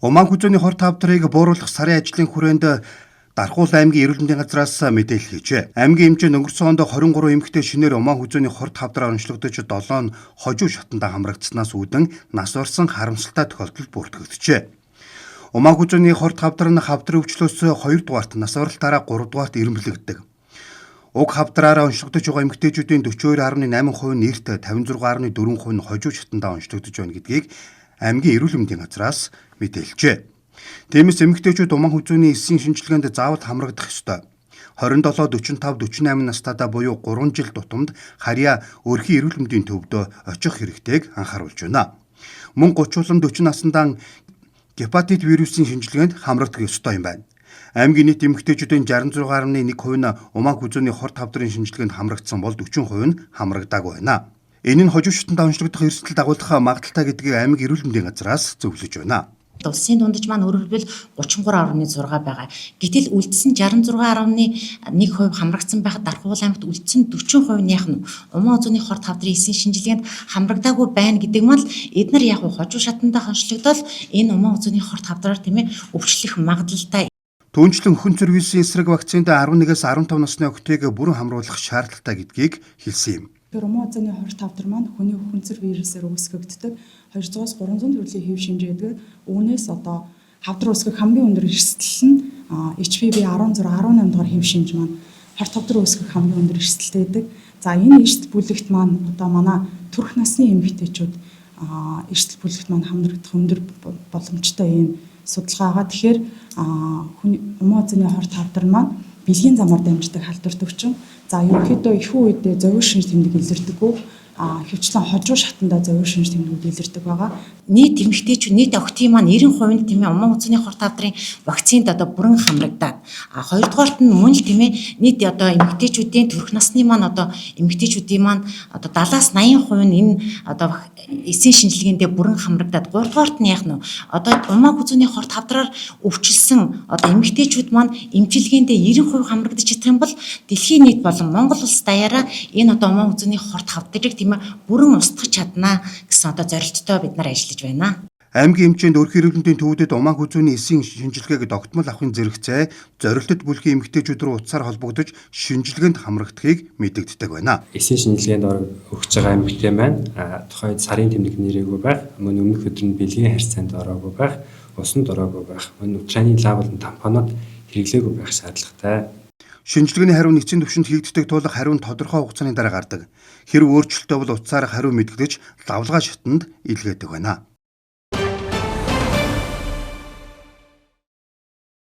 Умаан хүзөөний хор тавдрыг бууруулах сарын ажлын хүрээнд Дархуул аймгийн эрүүл мэндийн газраас мэдээлэл хийжээ. Аймгийн хэмжээнд өнгөрсөн онд 23 эмэгтэй шинээр Умаан хүзөөний хор тавдраар онцлогдож 7 нь хожуу шатанда хамрагдсанаас үүдэн нас орсон харамсалтай тохиолдол бүртгэгджээ. Умаан хүзөөний хор тавдар нь хавдрын өвчлөөс 2 дугаарт нас оролтаараа 3 дугаарт ирэмблэгддэг. Уг хавдраараа онцлогдож байгаа эмэгтэйчүүдийн 42.8% нь эрт 56.4% нь хожуу шатандаа онцлогдож байна гэдгийг аймгийн эрүүл мэндийн газраас мэдээлжээ. Тиймээс эмэгтэйчүүд Умаан хүзөөний эсийн шинжилгээнд заавал хамрагдах ёстой. 27, 45, 48 настайдаа буюу 3 жил тутамд харьяа өрхийн эрүүл мэндийн төвд очих хэрэгтэйг анхааруулж байна. Мөн 30 болон 40 наснdaa гепатит вирусын шинжилгээнд хамрагдах ёстой юм байна. Аймгийн нийт эмэгтэйчүүдийн 66.1% нь Умаан хүзөөний хор тавдрын шинжилгээнд хамрагдсан бол 40% нь хамрагдаагүй байна. Энэ нь хожуу шатандаа онцлогдох эрсдэл дагуулах магадaltaй гэдгийг аймгийн эрүүл мэндийн газраас зөвлөж байна. Улсын дундаж маань өөрөлдвөл 33.6 байгаа. Гэтэл үлдсэн 66.1% хамрагдсан байхад Дархуул аймагт үлдсэн 40% нь яг нь Умаан хүзөөний хор тавдрын эсийн шинжилгээнд хамрагдаагүй байна гэдэг мал эдгээр яг хожуу шатандаа онцлогдол энэ Умаан хүзөөний хор тавдраар өвчлөх магадaltaй. Түүнчлэн хөнцөр вирусын эсрэг вакцинд 11-ээс 15 насны охтыг бүрэн хамруулах шаардлагатай гэдгийг хэлсэн юм. Умаан хүзөөний хор тавдар маань хүний хөнцөр вирусээр үүсгэгддэг 200-аас 300 төрлийн хэв шинжээдэг. Үүнээс хавдар үүсгэх хамгийн өндөр эрсдэл нь HPV 16, 18 дугаар хэв шинж маань хор тавдар үүсгэх хамгийн өндөр эрсдэлтэй байдаг. За энэ эрсдэл бүлэгт маань манай төрөх насны эмэгтэйчүүд эрсдэл бүлэгт маань хамрагдах өндөр боломжтой ийм судалгаагаа. Тэгэхээр Умаан хүзөөний хор тавдар маань бэлгийн замаар дамждаг халдвар төвчин. За ерөнхийдөө их үедээ зовир шинж тэмдэг илэрдэггүй. Хөвчлэн хожуу шатандаа зовир шинж тэмдгүүд илэрдэг байгаа. Нийт эмэгтэйчүүд нийт охтын маань 90% нь Умаан хүзөөний хор тавдрын вакцинд бүрэн хамрагдаад. Хоёрдугаарт нь мөн л нийт эмэгтэйчүүдийн төрөх насны маань эмэгтэйчүүдийн маань 70-аас 80% нь энэ эсийн шинжилгээндээ бүрэн хамрагдаад. Гуравдугаарт нь яг нь Умаан хүзөөний хор тавдраар өвчлсөн эмэгтэйчүүд маань эмчилгээндээ 90% хамрагдаж чадах юм бол дэлхийн нийт болон Монгол улс даяараа энэ Умаан хүзөөний хор тавдрыг бүрэн устгах чаднаа гэсэн зорилттой бид нар ажиллаж байна. Аймгийн хэмжээнд өрхийн эрүүл мэндийн төвүүдэд Умаан хүзөөний эсийн шинжилгээг тогтмол авахын зэрэгцээ зорилттой бүлгийн эмэгтэйчүүд рүү утсаар холбогдож шинжилгээнд хамрагдахыг мэдэгддэг байна. Эсийн шинжилгээнд өгч байгаа эмэгтэй маань тухайн сарын тэмдэг нэрээгүй байх, мөн өмнөх өдөр нь бэлгийн харьцаанд ороогүй байх, усанд ороогүй байх, мөн нутраны лав болон тампонууд хэрэглээгүй байх шаардлагатай. Шинжилгээний хариу нэгцийн түвшинд хийгддэг тул хариу нь тодорхой хугацааны дараа гардаг. Хэрэв өөрчлөлттэй бол утсаар хариу мэдэгдэж лавлгаа шатанд илгээдэг байна.